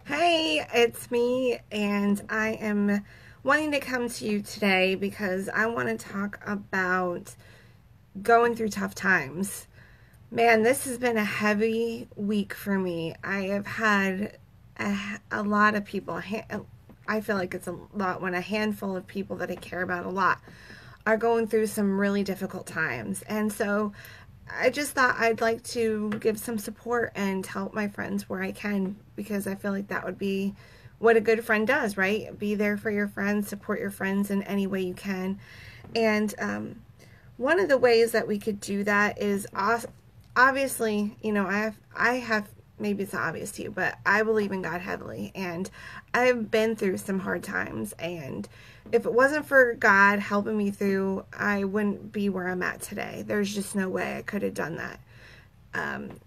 Hey, it's me, and I am wanting to come to you today because I want to talk about going through tough times. Man, this has been a heavy week for me. I have had a lot of people, I feel like it's a lot when a handful of people that I care about a lot are going through some really difficult times. And so I just thought I'd like to give some support and help my friends where I can, because I feel like that would be what a good friend does, right? Be there for your friends, support your friends in any way you can. And one of the ways that we could do that is obviously, I have maybe it's not obvious to you, but I believe in God heavily, and I've been through some hard times, and if it wasn't for God helping me through, I wouldn't be where I'm at today. There's just no way I could have done that. Um,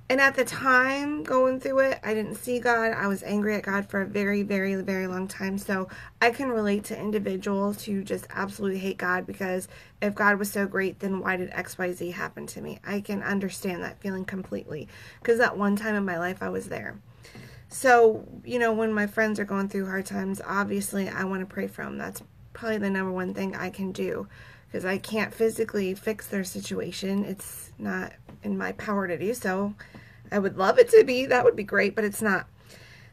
and at the time going through it, I didn't see God. I was angry at God for a very, very, very long time. So I can relate to individuals who just absolutely hate God, because if God was so great, then why did XYZ happen to me? I can understand that feeling completely, because at one time in my life I was there. So, when my friends are going through hard times, obviously I want to pray for them. That's probably the number one thing I can do, because I can't physically fix their situation. It's not in my power to do so. I would love it to be. That would be great, but it's not.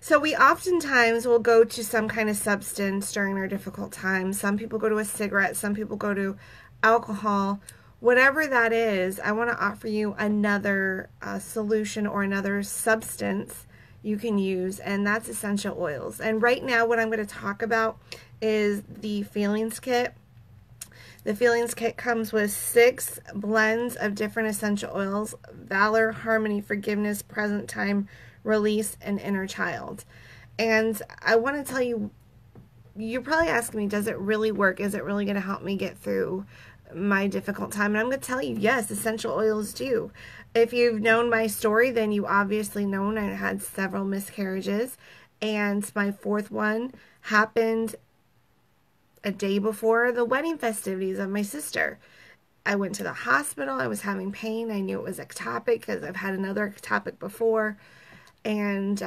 So we oftentimes will go to some kind of substance during our difficult times. Some people go to a cigarette. Some people go to alcohol. Whatever that is, I want to offer you another solution or another substance you can use, and that's essential oils. And right now what I'm going to talk about is the Feelings Kit. The Feelings Kit comes with 6 blends of different essential oils: valor, harmony, forgiveness, present time, release, and inner child. And I want to tell you, you're probably asking me, does it really work? Is it really going to help me get through my difficult time? And I'm going to tell you, yes, essential oils do. If you've known my story, then you obviously know I had several miscarriages, and my 4th one happened a day before the wedding festivities of my sister. I went to the hospital. I was having pain. I knew it was ectopic because I've had another ectopic before, and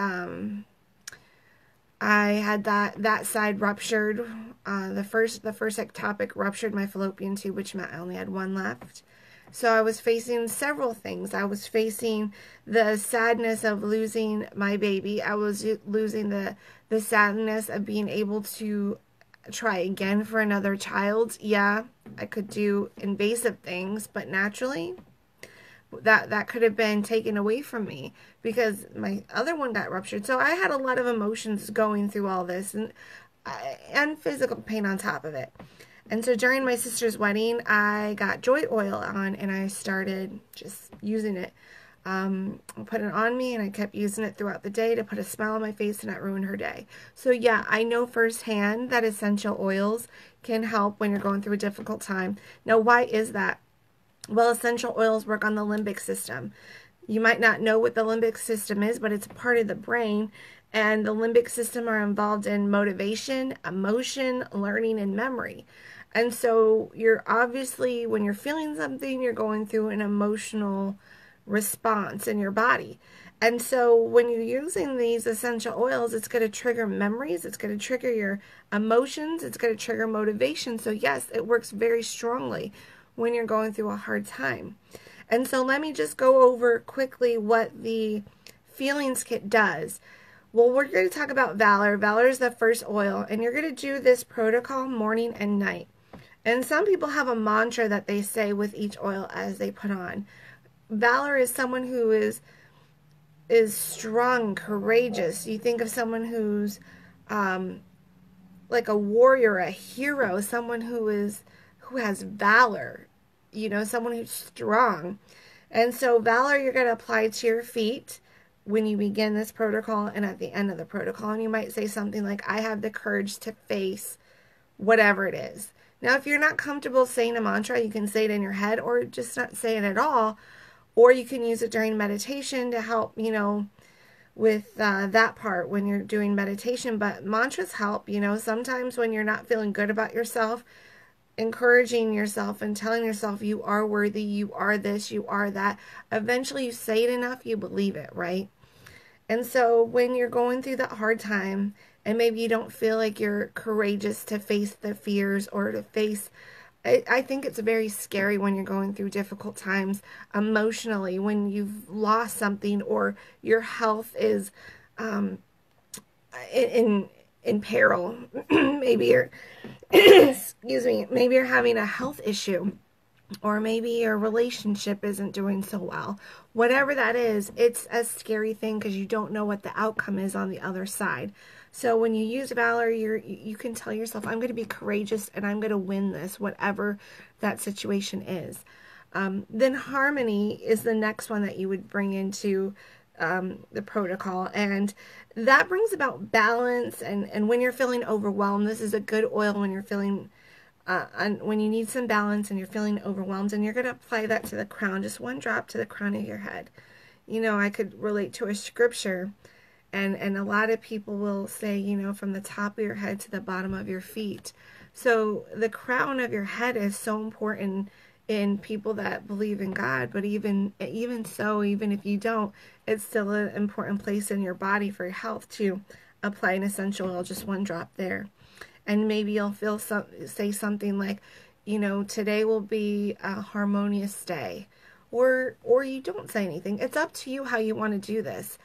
I had that side ruptured. The first ectopic ruptured my fallopian tube, which meant I only had one left. So I was facing several things. I was facing the sadness of losing my baby. I was losing the sadness of being able to try again for another child. Yeah, I could do invasive things, but naturally that could have been taken away from me because my other one got ruptured. So I had a lot of emotions going through all this, and physical pain on top of it. And so during my sister's wedding, I got joy oil on, and I started just using it. I put it on me, and I kept using it throughout the day to put a smile on my face and not ruin her day. So yeah, I know firsthand that essential oils can help when you're going through a difficult time. Now, why is that? Well, essential oils work on the limbic system. You might not know what the limbic system is, but it's a part of the brain, and the limbic system are involved in motivation, emotion, learning, and memory. And so you're obviously, when you're feeling something, you're going through an emotional response in your body. And so when you're using these essential oils, it's going to trigger memories, it's going to trigger your emotions, it's going to trigger motivation. So yes, it works very strongly when you're going through a hard time. And so let me just go over quickly what the Feelings Kit does. Well, we're going to talk about Valor. Valor is the first oil, and you're going to do this protocol morning and night. And some people have a mantra that they say with each oil as they put on. Valor is someone who is strong, courageous. You think of someone who's like a warrior, a hero, someone who has valor, someone who's strong. And so valor you're going to apply to your feet when you begin this protocol and at the end of the protocol. And you might say something like, I have the courage to face whatever it is. Now, if you're not comfortable saying a mantra, you can say it in your head or just not say it at all. Or you can use it during meditation to help, with that part when you're doing meditation. But mantras help, sometimes when you're not feeling good about yourself, encouraging yourself and telling yourself you are worthy, you are this, you are that. Eventually you say it enough, you believe it, right? And so when you're going through that hard time and maybe you don't feel like you're courageous to face the fears or to face, I think it's very scary when you're going through difficult times emotionally, when you've lost something or your health is um, in peril. Maybe you're, excuse me, maybe you're having a health issue, or maybe your relationship isn't doing so well. Whatever that is, it's a scary thing because you don't know what the outcome is on the other side. So when you use valor, you can tell yourself, I'm going to be courageous and I'm going to win this, whatever that situation is. Then harmony is the next one that you would bring into the protocol, and that brings about balance. And when you're feeling overwhelmed, this is a good oil when you're feeling when you need some balance and you're feeling overwhelmed, and you're going to apply that to the crown, just one drop to the crown of your head. You know, I could relate to a scripture, and a lot of people will say, you know, from the top of your head to the bottom of your feet. So the crown of your head is so important in people that believe in God, but even so, even if you don't, it's still an important place in your body for your health to apply an essential oil, just one drop there. And maybe you'll say something like, you know, today will be a harmonious day, or you don't say anything. It's up to you how you want to do this.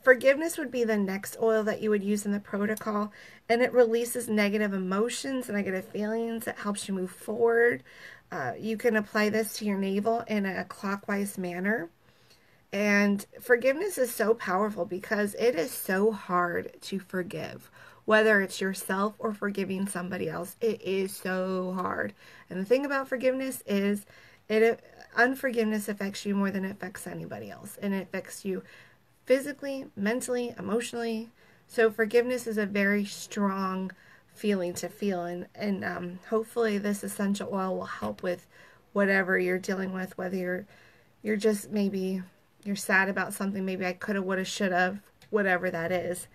Forgiveness would be the next oil that you would use in the protocol, and it releases negative emotions, negative feelings. It helps you move forward. You can apply this to your navel in a clockwise manner. And forgiveness is so powerful because it is so hard to forgive. Whether it's yourself or forgiving somebody else, it is so hard. And the thing about forgiveness is unforgiveness affects you more than it affects anybody else. And it affects you physically, mentally, emotionally. So forgiveness is a very strong feeling to feel. And hopefully this essential oil will help with whatever you're dealing with, whether you're just maybe you're sad about something, maybe I coulda, woulda, shoulda, whatever that is.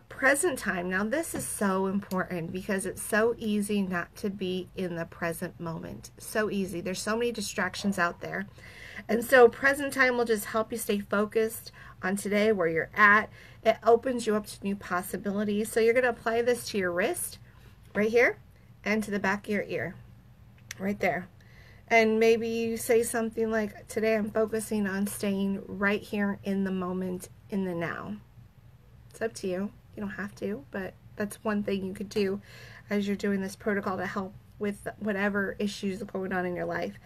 Present time. Now this is so important because it's so easy not to be in the present moment. So easy. There's so many distractions out there. And so present time will just help you stay focused on today, where you're at. It opens you up to new possibilities. So you're going to apply this to your wrist right here and to the back of your ear right there. And maybe you say something like, today I'm focusing on staying right here in the moment, in the now. It's up to you. You don't have to, but that's one thing you could do as you're doing this protocol to help with whatever issues are going on in your life.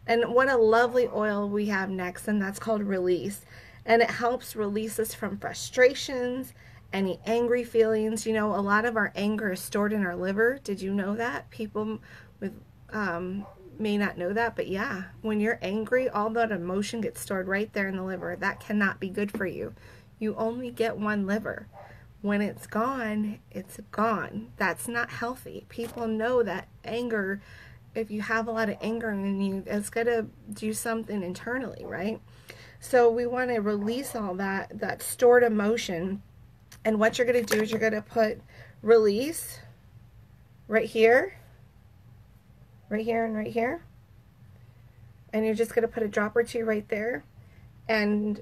And what a lovely oil we have next, and that's called release. And it helps release us from frustrations, any angry feelings. You know, a lot of our anger is stored in our liver. Did you know that? People with may not know that, but yeah, when you're angry, all that emotion gets stored right there in the liver. That cannot be good for you. You only get one liver. When it's gone, it's gone. That's not healthy. People know that anger, if you have a lot of anger in you, it's going to do something internally, right? So we want to release all that stored emotion. And what you're going to do is you're going to put release right here, right here, and right here. And you're just going to put a drop or two right there. And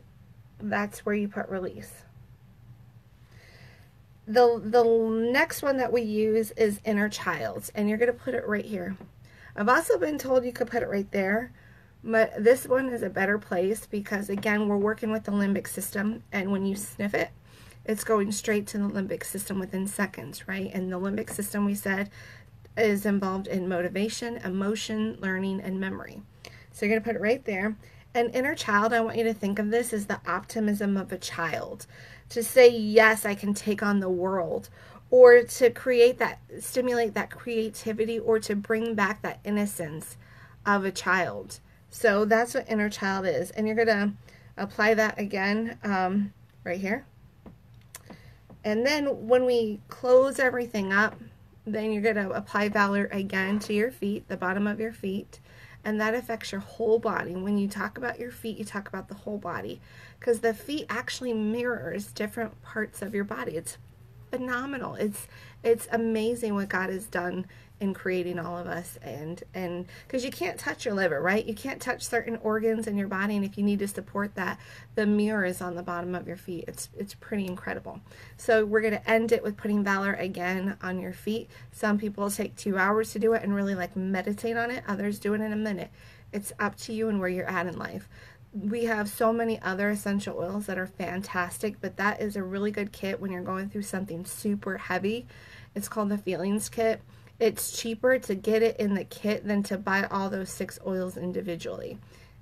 that's where you put release. The next one that we use is inner child, and you're going to put it right here. I've also been told you could put it right there, but this one is a better place because, again, we're working with the limbic system, and when you sniff it, it's going straight to the limbic system within seconds, right? And the limbic system, we said, is involved in motivation, emotion, learning, and memory. So you're going to put it right there. And inner child, I want you to think of this as the optimism of a child. To say, yes, I can take on the world. Or to create that, stimulate that creativity, or to bring back that innocence of a child. So that's what inner child is. And you're going to apply that again right here. And then when we close everything up, then you're going to apply valor again to your feet, the bottom of your feet. And that affects your whole body. When you talk about your feet, you talk about the whole body. Because the feet actually mirrors different parts of your body. It's phenomenal. It's amazing what God has done in creating all of us, and because you can't touch your liver, right? You can't touch certain organs in your body, and if you need to support that, the mirror is on the bottom of your feet. It's pretty incredible. So we're going to end it with putting Valor again on your feet. Some people take 2 hours to do it and really like meditate on it. Others do it in a minute. It's up to you and where you're at in life. We have so many other essential oils that are fantastic, but that is a really good kit when you're going through something super heavy. It's called the Feelings Kit. It's cheaper to get it in the kit than to buy all those 6 oils individually.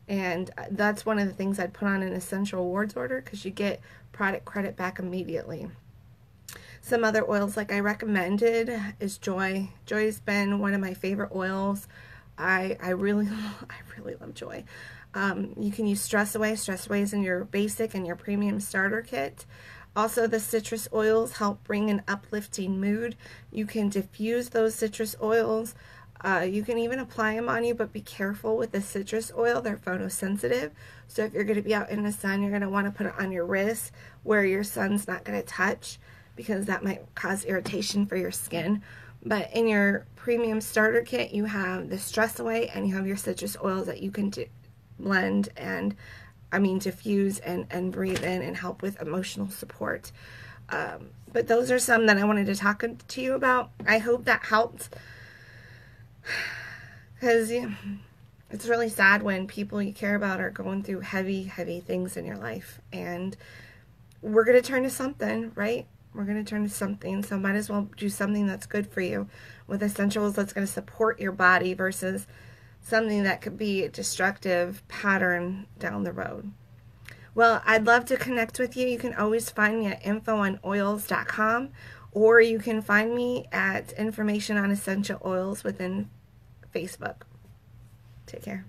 And that's one of the things I'd put on an essential awards order, because you get product credit back immediately. Some other oils like I recommended is Joy. Joy has been one of my favorite oils. I really love Joy. You can use Stress Away. Stress Away is in your basic and your premium starter kit. Also, the citrus oils help bring an uplifting mood. You can diffuse those citrus oils. You can even apply them on you, but be careful with the citrus oil. They're photosensitive. So if you're going to be out in the sun, you're going to want to put it on your wrist where your sun's not going to touch, because that might cause irritation for your skin. But in your premium starter kit, you have the Stress Away and you have your citrus oils that you can blend and diffuse and breathe in and help with emotional support. But those are some that I wanted to talk to you about. I hope that helped, because it's really sad when people you care about are going through heavy things in your life. And we're going to turn to something, right? We're going to turn to something, so might as well do something that's good for you with essentials that's going to support your body versus something that could be a destructive pattern down the road. Well, I'd love to connect with you. You can always find me at info-on-oils.com, or you can find me at Information on Essential Oils within Facebook. Take care.